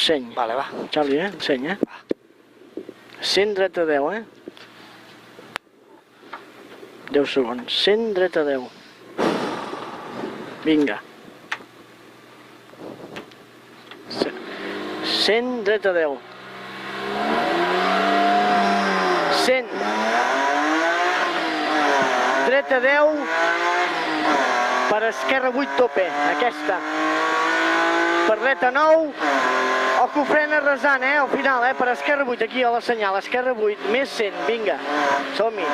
Enseny. Vale, va. Charlie, enseny, 100 dreta 10, 10 segons. 100 dreta 10. Vinga. 100 dreta 10. 100 dreta 10 per esquerra 8 tope, aquesta. Per dreta 9, ojo frena resant, al final, per esquerra 8, aquí a la senyal, esquerra 8, més 100, vinga, som-hi.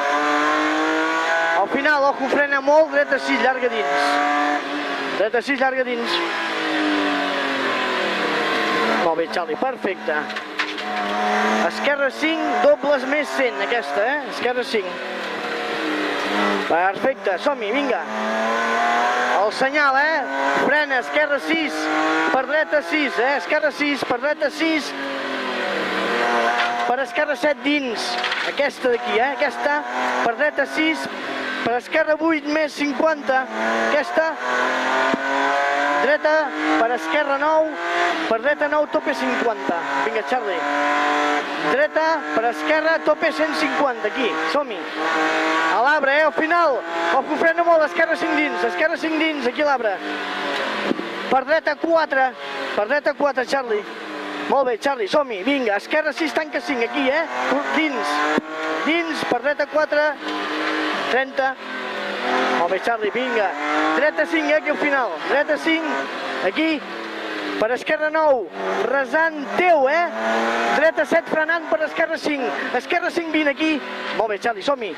Al final, ojo frena molt, dreta 6, llarga dins. Dreta 6, llarga dins. Molt bé, Charlie, perfecte. Esquerra 5, dobles més 100, aquesta, esquerra 5. Perfecte, som-hi, vinga. El senyal, frena, esquerra 6, per dreta 6, esquerra 6, per dreta 6, per esquerra 7 dins, aquesta d'aquí, aquesta, per dreta 6, per esquerra 8 més 50, aquesta, dreta, per esquerra 9, per dreta 9, tope 50, vinga Charlie, dreta, per esquerra, tope 150, aquí, som-hi, a l'arbre, al final, ojo frena molt, esquerra 5 dins, aquí a l'arbre, per dreta 4, Charlie, molt bé, Charlie, som-hi, vinga, esquerra 6, tanca 5, aquí, dins, per dreta 4, 30, molt bé, Charlie, vinga, dreta 5, aquí al final, dreta 5, aquí, per esquerra 9, resant teu, dreta 7, frenant per esquerra 5, esquerra 5, 20, aquí, molt bé, Charlie, som-hi,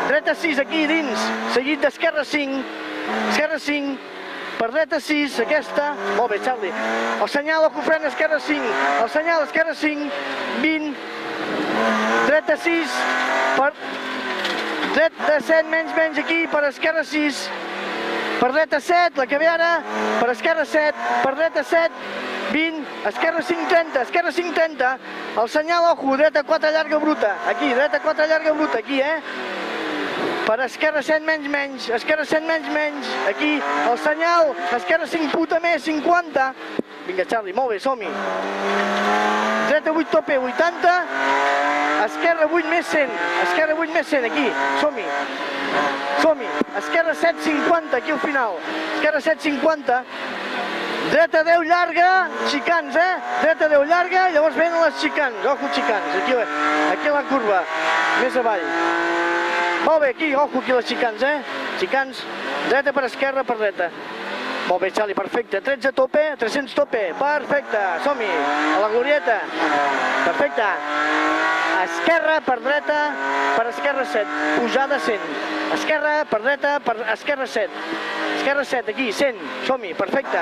dreta 6, aquí dins, seguit d'esquerra 5, per dreta 6, aquesta, molt bé, Charlie, el senyal, ojo frena, esquerra 5, el senyal, esquerra 5, 20, dreta 6, per dreta 7, menys, aquí, per esquerra 6, per dreta 7, la que ve ara, per esquerra 7, per dreta 7, 20, esquerra 5, 30, el senyal, ojo, dreta 4, llarga bruta, aquí, dreta 4, llarga bruta, aquí, per esquerra 7, menys, esquerra 7, menys, aquí, el senyal, esquerra 5, puta més, 50, vinga, Charlie, molt bé, som-hi, dreta 8, tope, 80, esquerra 8 més 100, aquí, som-hi, esquerra 7, 50, aquí al final, esquerra 7, 50, dreta 10 llarga, xicans, dreta 10 llarga, llavors venen les xicans, ojo xicans, aquí a la curva, més avall, molt bé, aquí, ojo aquí les xicans, xicans, dreta per esquerra, per dreta, molt bé, Charlie, perfecte, 13 tope, 300 tope, perfecte, som-hi, a la glorieta, perfecte, esquerra per dreta, per esquerra 7, pujada 100, esquerra per dreta, per esquerra 7, aquí, 100, som-hi, perfecte,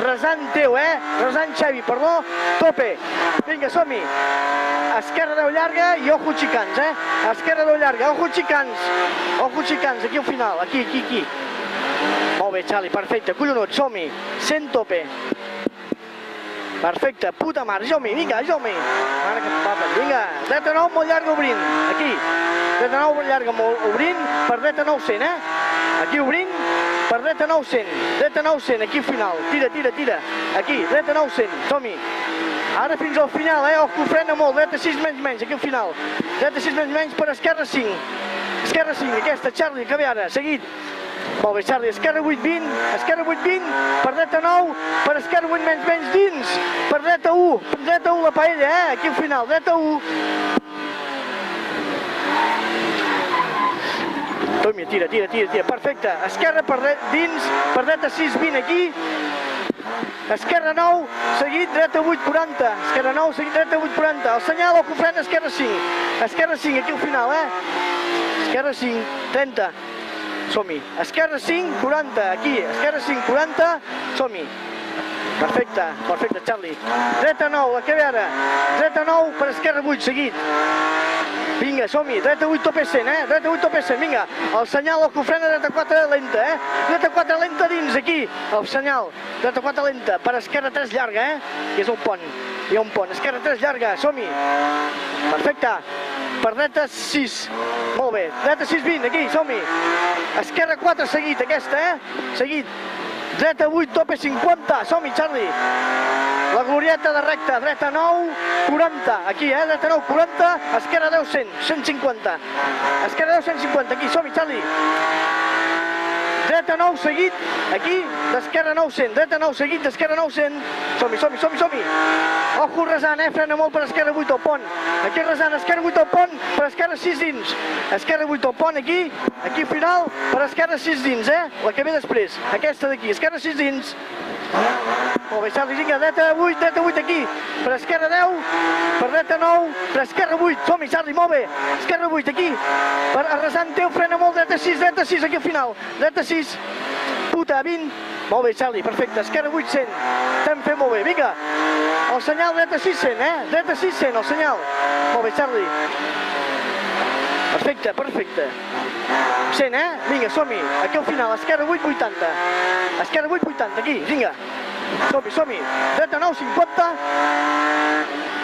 resant teu, resant Xavi, perdó, tope, vinga, som-hi, esquerra 10 llarga i ojo xicans, esquerra 10 llarga, ojo xicans, aquí al final, aquí, molt bé, Charlie, perfecte, collonut, som-hi, 100 tope, perfecte, puta mare, som-hi, vinga, mare que papes, vinga, dreta 9 molt llarga obrint, aquí, dreta 9 molt llarga obrint, per dreta 9 100, aquí obrint, per dreta 9 100, dreta 9 100, aquí al final, tira, aquí, dreta 9 100, som-hi, ara fins al final, ojo frena molt, dreta 6 menys, aquí al final, dreta 6 menys per esquerra 5, aquesta, Charlie, que ve ara, seguit, molt bé, Charlie, esquerra 8, 20, per dreta 9, per esquerra 8 menys dins, per dreta 1, la paella, aquí al final, dreta 1, Tomi, tira, perfecte, esquerra dins, per dreta 6, 20 aquí, esquerra 9, seguit, dreta 8, 40, esquerra 9, seguit, dreta 8, 40, el senyal, ojo frena, esquerra 5, aquí al final, esquerra 5, 30, som-hi, esquerra 5, 40, aquí, esquerra 5, 40, som-hi, perfecte, Charlie, dreta 9, la que ve ara, dreta 9, per esquerra 8, seguit, vinga, som-hi, dreta 8, tope 100, dreta 8, tope 100, vinga, el senyal, ojo frena, dreta 4, lenta, dreta 4, lenta dins, aquí, el senyal, dreta 4, lenta, per esquerra 3, llarga, que és el pont, hi ha un pont, esquerra 3, llarga, som-hi, perfecte, per dreta 6, molt bé, dreta 6, 20, aquí, som-hi, esquerra 4, seguit, aquesta, seguit, dreta 8, tope 50, som-hi, Charlie, la glorieta de recta, dreta 9, 40, aquí, dreta 9, 40, esquerra 10, 100, 150, esquerra 10, 150, aquí, som-hi, Charlie. Dreta 9 seguit, aquí, d'esquerra 9, 100, dreta 9 seguit, d'esquerra 9, 100, som-hi, som-hi, som-hi, som-hi. Ojo resant, frena molt per esquerra 8 al pont, aquí resant, esquerra 8 al pont, per esquerra 6 dins, esquerra 8 al pont, aquí final, per esquerra 6 dins, la que ve després, aquesta d'aquí, esquerra 6 dins. Molt bé, Charlie, vinga, dreta 8 aquí, per esquerra 10, per dreta 9, per esquerra 8, som-hi, Charlie, molt bé, esquerra 8 aquí, per arrasant teu, frena molt, dreta 6 aquí al final, dreta 6, puta, 20, molt bé, Charlie, perfecte, esquerra 8, 100, estem fent molt bé, vinga, el senyal dreta 6, 100, dreta 6, 100, el senyal, molt bé, Charlie, perfecte, perfecte, 100, vinga, som-hi, aquí al final, esquerra 8, 80, esquerra 8, 80, aquí, vinga, som-hi, som-hi, dreta 9, 50,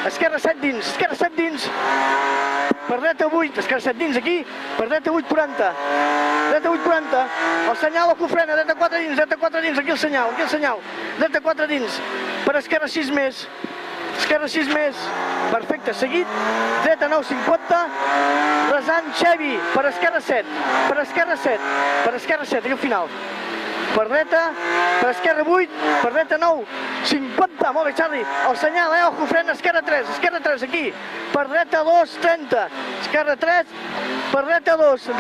esquerra 7 dins, per dreta 8, esquerra 7 dins aquí, per dreta 8, 40, dreta 8, 40, el senyal, el frena, dreta 4 dins, aquí el senyal, dreta 4 dins, per esquerra 6 més, perfecte, seguit, dreta 9, 50, resant Xevi, per esquerra 7, aquí al final, per dreta, per esquerra 8, per dreta 9, 50, molt bé, Charlie, el senyal, ojo, frena, esquerra 3, aquí, per dreta 2, 30, esquerra 3, per dreta 2,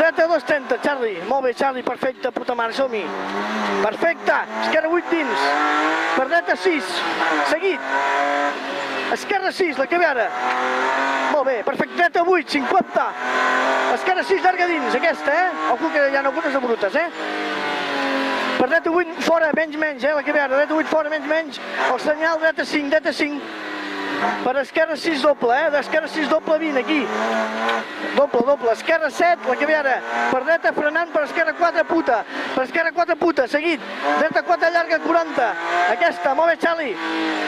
30, Charlie, molt bé, Charlie, perfecte, puta mare, som-hi, perfecte, esquerra 8 dins, per dreta 6, seguit, esquerra 6, la que ve ara, molt bé, perfecte, dreta 8, 50, esquerra 6, llarga dins, aquesta, ojo que hi ha algunes de brutes, per dreta 8 fora, menys, la que ve ara, dreta 8 fora, menys, el senyal dreta 5, per esquerra 6 doble, d'esquerra 6 doble 20, aquí, doble, esquerra 7, la que ve ara, per dreta frenant, per esquerra 4 puta, seguit, dreta 4 llarga 40, aquesta, molt bé, Charlie,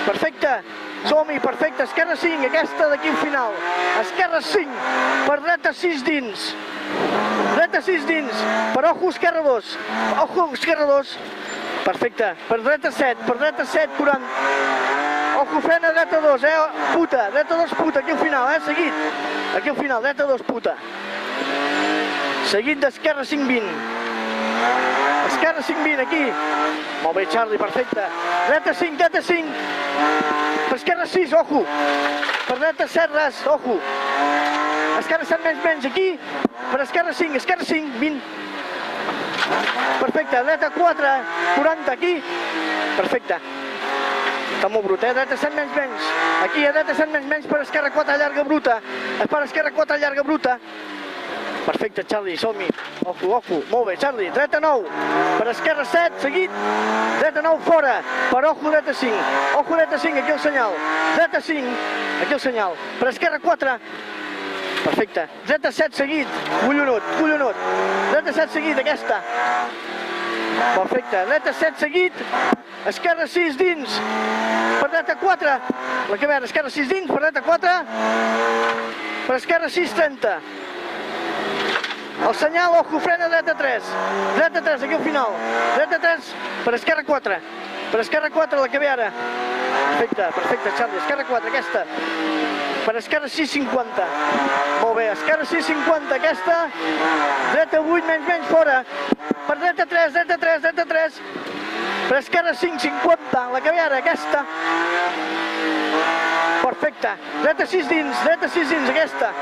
perfecte, som-hi, perfecte, esquerra 5, aquesta d'aquí al final, esquerra 5, per dreta 6 dins, per ojo esquerra 2, perfecte, per dreta 7, 40, ojo frena dreta 2, puta, dreta 2 puta, aquí al final, seguit, aquí al final, dreta 2 puta, seguit d'esquerra 5, 20, esquerra 5, 20, aquí, molt bé, Charlie, perfecte, dreta 5, per esquerra 6, ojo, per dreta 7, ras, ojo, esquerra 7 menys, aquí, per esquerra 5, 20, perfecte, dreta 4, 40, aquí, perfecte, està molt brut, dreta 7 menys, aquí, dreta 7 menys, per esquerra 4 llarga bruta, per esquerra 4 llarga bruta, perfecte, Charlie, som-hi, ojo, molt bé, Charlie, dreta 9, per esquerra 7, seguit, dreta 9 fora, per ojo dreta 5, aquí el senyal, dreta 5, aquí el senyal, per esquerra 4, perfecte, dreta 7 seguit, collonut, dreta 7 seguit, aquesta, perfecte, dreta 7 seguit, esquerra 6 dins, per dreta 4, la que ve, esquerra 6 dins, per dreta 4, per esquerra 6, 30, el senyal, ojo, frena, dreta 3, aquí al final, dreta 3, per esquerra 4, la que ve ara, perfecte, Charlie, esquerra 4, aquesta, per esquerra 6,50, molt bé, esquerra 6,50, aquesta, dreta 8, menys, fora, per dreta 3, per esquerra 5,50, la que ve ara, aquesta, perfecte, dreta 6 dins, aquesta,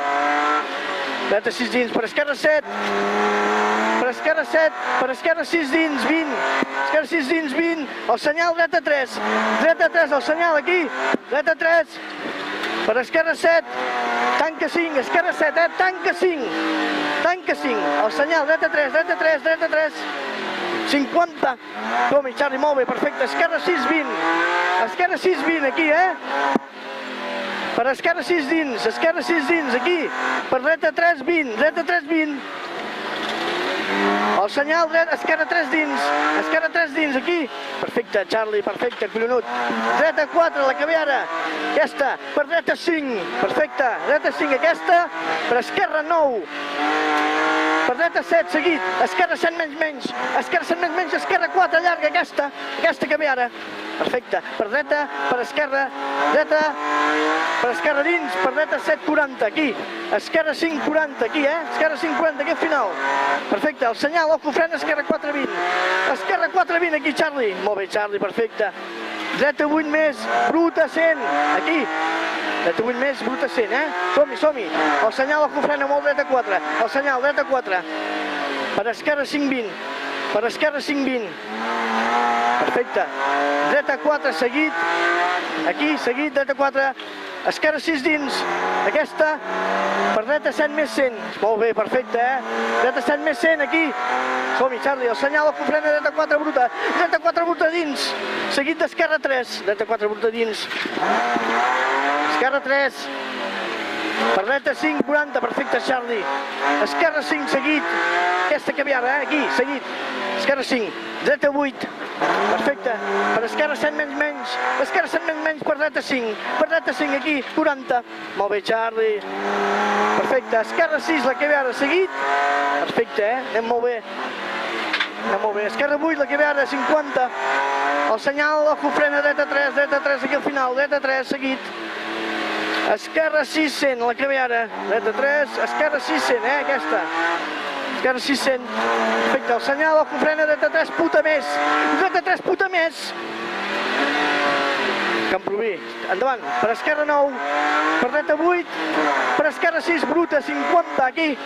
dreta 6 dins, per esquerra 7, per esquerra 6 dins, 20, el senyal dreta 3, el senyal aquí, dreta 3, per esquerra 7, tanca 5, esquerra 7, tanca 5, el senyal dreta 3, 50, som-hi, Charlie, molt bé, perfecte, esquerra 6, 20, aquí, per esquerra 6 dins, aquí, per dreta 3, 20, el senyal esquerra 3 dins, aquí, perfecte, Charlie, perfecte, collonut, dreta 4, la que ve ara, aquesta, per dreta 5, perfecte, dreta 5, aquesta, per esquerra 9, per dreta 7, seguit, esquerra 7 menys, esquerra 7 menys, esquerra 4, llarga, aquesta que ve ara. Perfecte, per dreta, per esquerra, dreta, per esquerra dins, per dreta 7,40, aquí, esquerra 5,40, aquí, esquerra 5,40, aquí al final. Perfecte, el senyal, oco, frena, esquerra 4,20, esquerra 4,20, aquí, Charlie. Molt bé, Charlie, perfecte. Dreta 8 més, bruta 100, aquí. Dreta 8 més, bruta 100, Som-hi. El senyal, oco, frena, molt dreta 4, el senyal, dreta 4, per esquerra 5,20, per esquerra 5,20. Perfecte. Dreta 4, seguit. Aquí, seguit, dreta 4. Esquerra 6 dins. Aquesta. Per dreta 7 més 100. Molt bé, perfecte, Dreta 7 més 100, aquí. Som-hi, Charlie. El senyal, el frena, dreta 4 bruta. Dreta 4 bruta dins. Seguit d'esquerra 3. Dreta 4 bruta dins. Esquerra 3. Per dreta 5, 40, perfecte, Charlie. Esquerra 5, seguit. Aquesta que ve ara, aquí, seguit. Esquerra 5, dreta 8. Perfecte. Per esquerra 7 menys. Esquerra 7 menys, per dreta 5. Per dreta 5, aquí, 40. Molt bé, Charlie. Perfecte. Esquerra 6, la que ve ara, seguit. Perfecte, Anem molt bé. Esquerra 8, la que ve ara, 50. El senyal, ojo, frena, dreta 3, aquí al final, dreta 3, seguit. Esquerra 600, la que ve ara, dreta 3, esquerra 600, aquesta. Esquerra 600, perfecte, el senyal, ojo, frena, dreta 3, puta més, dreta 3, puta més. Camproví, endavant, per esquerra 9, per dreta 8, per esquerra 6, bruta, 50, aquí.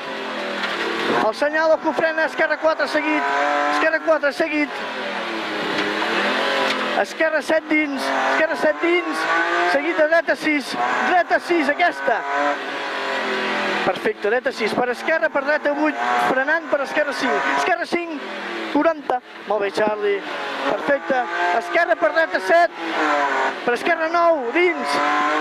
El senyal, ojo, frena, esquerra 4, seguit, esquerra 4, seguit. Esquerra 7 dins, seguit de dreta 6, aquesta. Perfecte, dreta 6, per esquerra, per dreta 8, frenant per esquerra 5, esquerra 5, 40. Molt bé, Charlie, perfecte. Esquerra per dreta 7, per esquerra 9, dins,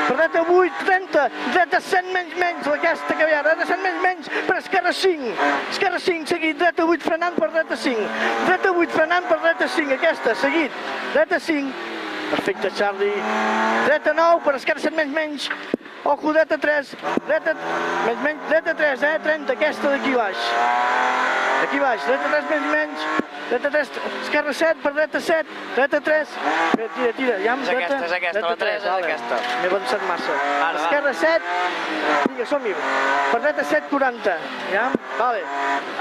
per dreta 8, 30, dreta 100 menys, aquesta que ve ara, dreta 100 menys, per esquerra 5, seguit, dreta 8, frenant per dreta 5, dreta 8, frenant per dreta 5, aquesta, seguit, dreta 5, perfecte, Charlie, dreta 9, per esquerra 7 menys, ojo, dreta 3, dreta 3, 30, aquesta d'aquí baix, dreta 3 menys, dreta 3, esquerra 7, per dreta 7, dreta 3, tira, ja És aquesta, la 3 és aquesta. M'he avançat massa. Esquerra 7, vinga, som-hi, per dreta 7, 40, ja, vale.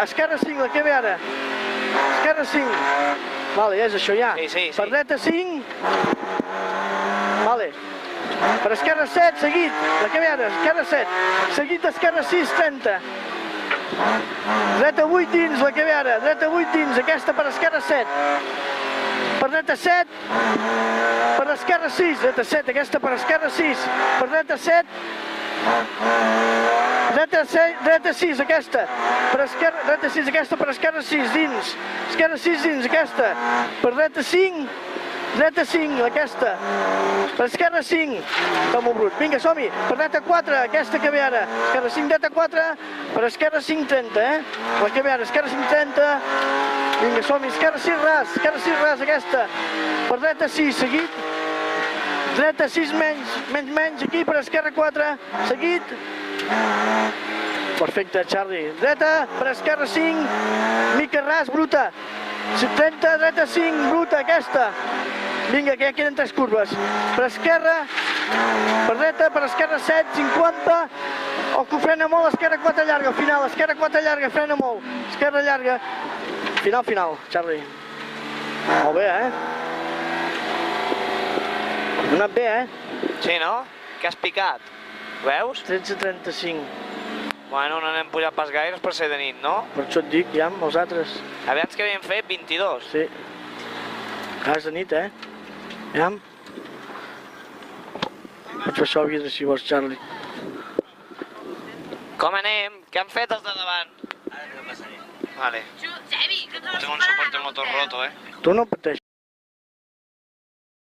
Esquerra 5, la que ve ara, esquerra 5, vale, és això ja. Sí. Per dreta 5, vale. Per esquerra 7, seguit, la que ve ara, esquerra 7, seguit d'esquerra 6, 30. Dreta 8 dins, la que ve ara, dreta 8 dins, aquesta per esquerra 7. Per dreta 7, per esquerra 6, dreta 7, aquesta per esquerra 6, per dreta 7, dreta 6, aquesta, per esquerra, dreta 6, aquesta per esquerra 6, dins, esquerra 6 dins, aquesta, per dreta 5, dreta 5, aquesta, per esquerra 5, està molt brut, vinga, som-hi, per dreta 4, aquesta que ve ara, esquerra 5, dreta 4, per esquerra 5, 30, la que ve ara, esquerra 5, 30, vinga, som-hi, esquerra 6 ras, aquesta, per dreta 6, seguit, dreta 6 menys, aquí, per esquerra 4, seguit, perfecte, Charlie, dreta, per esquerra 5, mica ras, bruta, 30, dreta 5, bruta, aquesta, vinga, que ja queden 3 curves, per esquerra, per dreta, per esquerra 7, 50, ojo, frena molt, esquerra 4 llarga, al final, esquerra 4 llarga, frena molt, esquerra llarga, final, Charlie. Molt bé, Ha anat bé, Sí, no? Que has picat? Veus? 13:35. Bueno, no n'hem pujat pas gaires per ser de nit, no? Per això et dic, ja, amb els altres. Abans que havíem fet 22. Sí. És de nit, Ja. Pots fer això vidre si vols, Charlie. Com anem? Què han fet els de davant? Ara no passaré. Vale. Xavi, que Tengo un soporte motor roto, Tu no pateixis.